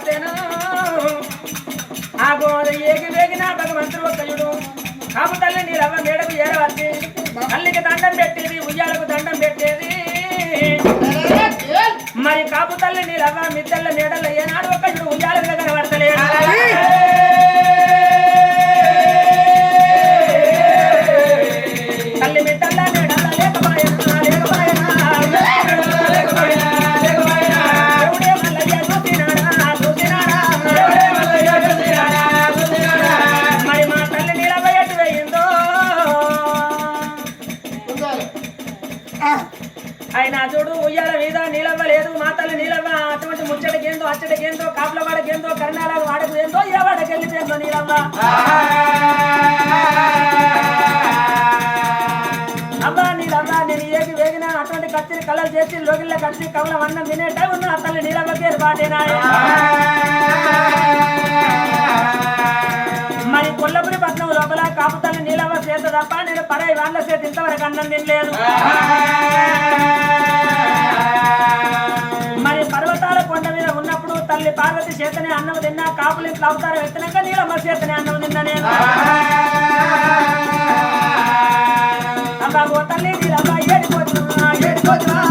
వస్తేను ఆ గోడ ఏగి వేగిన భగవంతుడు ఒక్కయుడు కాపు తల్లి నీరవ్వ మేడకు ఏరవచ్చి తల్లికి దండం పెట్టేది ఉయ్యాలకు దండం పెట్టేది మరి కాపు తల్లి నీరవ్వ మిద్దెల్ల మేడల్లో ఏనాడు ఒక్కయుడు ఉయ్యాలకు దగ్గర పడతలేదు తల్లి మిద్దెల్ల మేడల్ల లేకపోయినా మరి మా తల్లి నీలవ్వ ఎటు వేయిందో ఆయన చూడు ఉయ్యాల మీద నీలవ్వ లేదు మా తల్లి నీలవ్వ అటువంటి ముచ్చటకేందో అచ్చటకేందో కాపుల వాడకేందో కర్ణాల వాడకు ఏందో ఏ వాడకి వెళ్ళిపోయిందో నీలవ్వ అబ్బా నీలవ్వ నేను ఏది వేగినా అటువంటి కత్తిని కళ్ళలు చేసి లోగిళ్ళ కడిచి కవల అన్నం తినేట ఉన్న తల్లి నీలవ్వకే బాటేనా మరి కొల్లపురి పట్నం లోపల కాపు తల్లి నీలవ్వ చేత తప్ప నేను పడే వాళ్ళ చేత ఇంతవరకు అన్నం తినలేదు మరి పర్వతాల కొండ మీద ఉన్నప్పుడు తల్లి పార్వతి చేతనే అన్నం తిన్నా కాపులు ఇంట్లో అవతారం ఎత్తినాక నీలమ్మ చేతనే అన్నం తిన్నా నేను అబ్బా ఓ తల్లి నీలమ్మ ఏడిపోతున్నా ఏడిపోతున్నా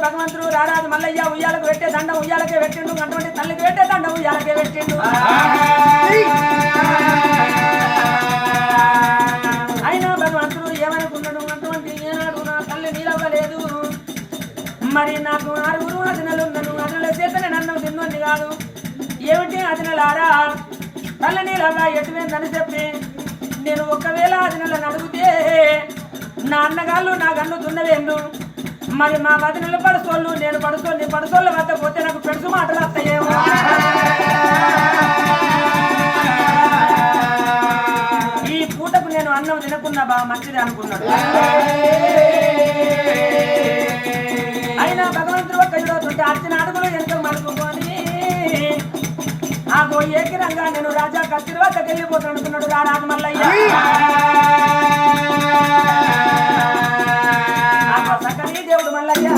భగవంతుడు రారాజు మల్లయ్య ఉయ్యాలకు పెట్టే దండం ఉయ్యాలకే పెట్టిండు అటువంటి తల్లికి పెట్టే దండం ఉయ్యాలకే పెట్టిండు అయినా భగవంతుడు ఏమనుకున్నాడు అటువంటి ఏనాడు నా తల్లి నీలవ్వలేదు మరి నాకు 6 అదినలు ఉన్నాను అదినల చేతనే నన్ను తిన్నోంది కాదు ఏమిటి అదినలారా తల్లి నీలవ్వ ఎటువేందని చెప్పి నేను ఒకవేళ అదినలను అడిగితే నా అన్నగాళ్ళు నా గన్ను దున్నవేండు మరి మా వదినలు పడుసోళ్ళు నేను పడుసోళ్ళు పడుసోళ్ళ వద్ద పోతే నాకు పెడుసు మాటలు వస్తాయేమో ఈ పూటకు నేను అన్నం తినకున్నా బాగా మంచిది అనుకున్నాడు అయినా భగవంతుడు ఒక్కడుతుంటే అర్చన అడుగులు ఎంతో మలుపుకొని ఆ ఏకి రంగా నేను రాజా కత్తిరి వద్దకు వెళ్ళిపోతాను అనుకున్నాడు రారాజు మల్లయ్య సకలి దేవుడు మల్లయ్య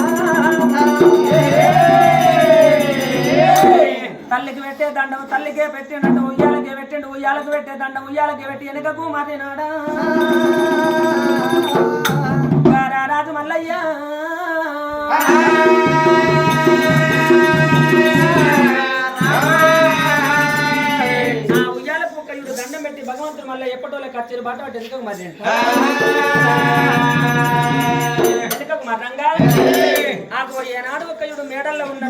తల్లికి పెట్టే దండం తల్లికే పెట్టినట్టు ఉయ్యాలకే పెట్టిండు ఉయ్యాలకు పెట్టే దండం ఉయ్యాలకే పెట్టి వెనుకకు మారినాడా రాజు మల్లయ్య ఉయ్యాల పూకయుడు దండం పెట్టి భగవంతుడు మళ్ళీ ఎప్పటోళ్ళ ఖర్చులు బాట వాటి వెనుకకు మరి వెనుకకు మరంగా ఏనాడు ఒక్కయుడు మేడల్లో ఉన్నాడు